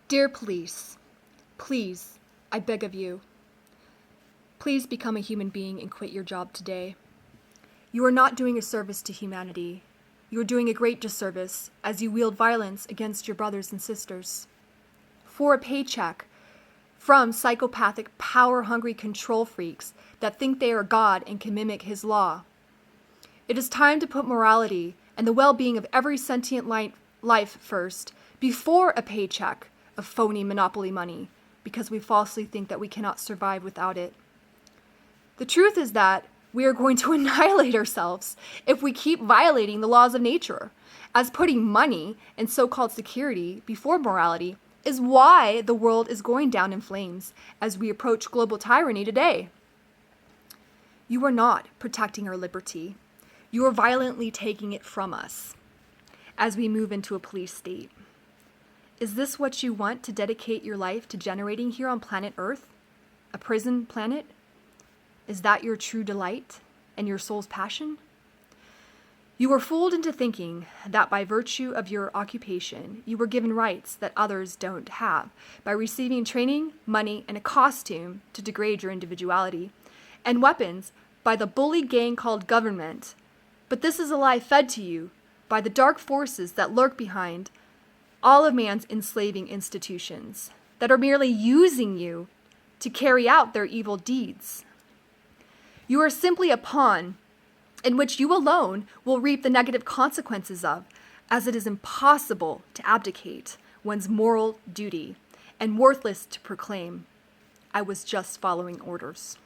Dear police, please, I beg of you, please become a human being and quit your job today. You are not doing a service to humanity. You are doing a great disservice as you wield violence against your brothers and sisters. For a paycheck from psychopathic, power-hungry control freaks that think they are God and can mimic his law. It is time to put morality and the well-being of every sentient life first, before a paycheck of phony monopoly money, because we falsely think that we cannot survive without it. The truth is that we are going to annihilate ourselves if we keep violating the laws of nature, as putting money and so-called security before morality is why the world is going down in flames as we approach global tyranny today. You are not protecting our liberty. You are violently taking it from us as we move into a police state. Is this what you want to dedicate your life to generating here on planet Earth? A prison planet? Is that your true delight and your soul's passion? You were fooled into thinking that by virtue of your occupation, you were given rights that others don't have, by receiving training, money, and a costume to degrade your individuality, and weapons by the bully gang called government. But this is a lie fed to you by the dark forces that lurk behind all of man's enslaving institutions, that are merely using you to carry out their evil deeds. You are simply a pawn in which you alone will reap the negative consequences of, as it is impossible to abdicate one's moral duty and worthless to proclaim, I was just following orders.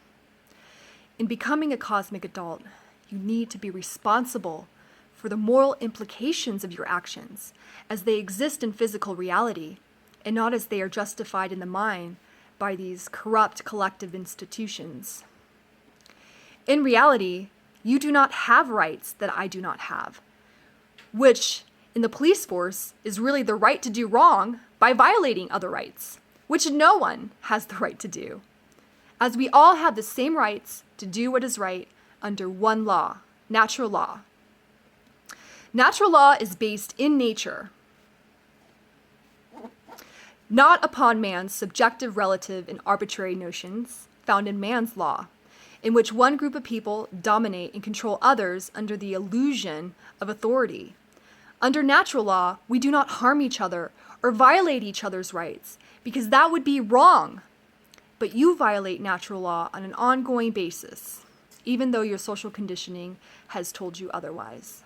In becoming a cosmic adult, you need to be responsible for the moral implications of your actions as they exist in physical reality, and not as they are justified in the mind by these corrupt collective institutions. In reality, you do not have rights that I do not have, which in the police force is really the right to do wrong by violating other rights, which no one has the right to do, as we all have the same rights to do what is right under one law, natural law. Natural law is based in nature, not upon man's subjective, relative, and arbitrary notions found in man's law, in which one group of people dominate and control others under the illusion of authority. Under natural law, we do not harm each other or violate each other's rights, because that would be wrong. But you violate natural law on an ongoing basis, even though your social conditioning has told you otherwise.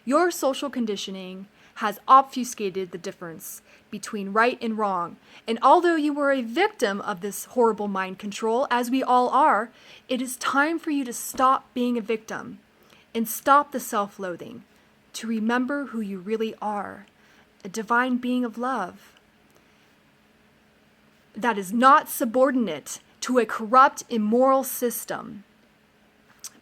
Your social conditioning has obfuscated the difference between right and wrong. And although you were a victim of this horrible mind control, as we all are, it is time for you to stop being a victim and stop the self-loathing, to remember who you really are, a divine being of love that is not subordinate to a corrupt, immoral system.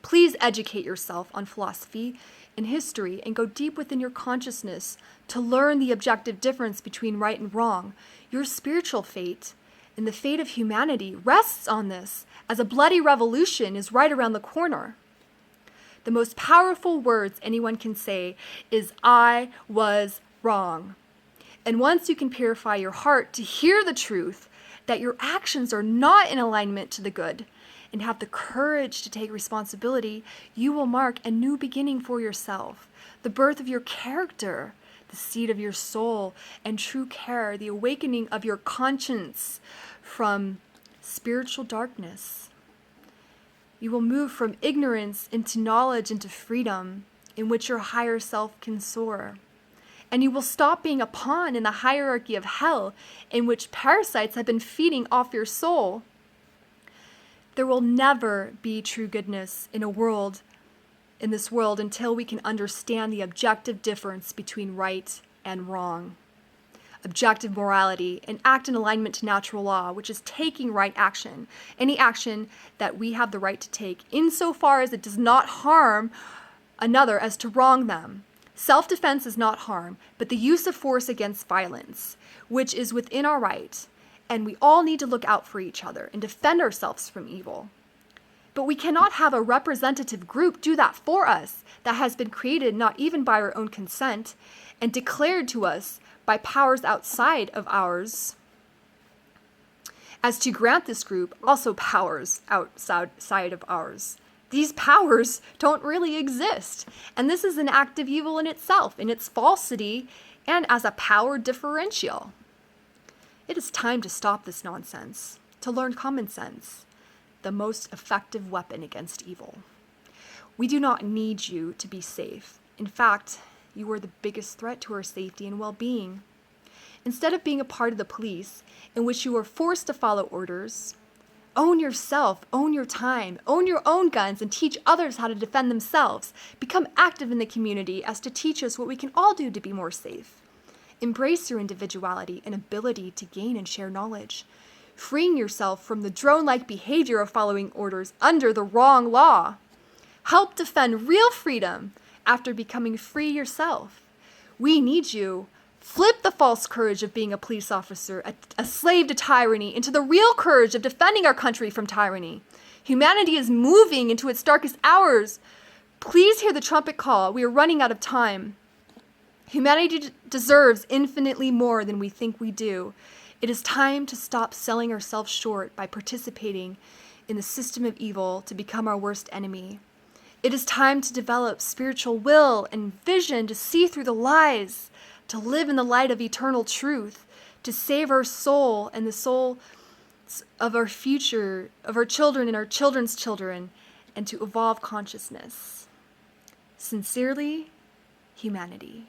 Please educate yourself on philosophy and history and go deep within your consciousness to learn the objective difference between right and wrong. Your spiritual fate and the fate of humanity rests on this, as a bloody revolution is right around the corner. The most powerful words anyone can say is, I was wrong. And once you can purify your heart to hear the truth that your actions are not in alignment to the good, and have the courage to take responsibility, you will mark a new beginning for yourself, the birth of your character, the seed of your soul, and true care, the awakening of your conscience from spiritual darkness. You will move from ignorance into knowledge, into freedom, in which your higher self can soar. And you will stop being a pawn in the hierarchy of hell, in which parasites have been feeding off your soul. There will never be true goodness in this world until we can understand the objective difference between right and wrong. Objective morality, and act in alignment to natural law, which is taking right action. Any action that we have the right to take insofar as it does not harm another as to wrong them. Self-defense is not harm, but the use of force against violence, which is within our right. And we all need to look out for each other and defend ourselves from evil. But we cannot have a representative group do that for us that has been created not even by our own consent and declared to us by powers outside of ours, as to grant this group also powers outside of ours. These powers don't really exist, and this is an act of evil in itself, in its falsity, and as a power differential. It is time to stop this nonsense, to learn common sense, the most effective weapon against evil. We do not need you to be safe. In fact, you are the biggest threat to our safety and well-being. Instead of being a part of the police, in which you are forced to follow orders, own yourself, own your time, own your own guns, and teach others how to defend themselves. Become active in the community as to teach us what we can all do to be more safe. Embrace your individuality and ability to gain and share knowledge, freeing yourself from the drone-like behavior of following orders under the wrong law. Help defend real freedom after becoming free yourself. We need you. Flip the false courage of being a police officer, a slave to tyranny, into the real courage of defending our country from tyranny. Humanity is moving into its darkest hours. Please hear the trumpet call. We are running out of time. Humanity deserves infinitely more than we think we do. It is time to stop selling ourselves short by participating in the system of evil to become our worst enemy. It is time to develop spiritual will and vision to see through the lies, to live in the light of eternal truth, to save our soul and the soul of our future, of our children and our children's children, and to evolve consciousness. Sincerely, Humanity.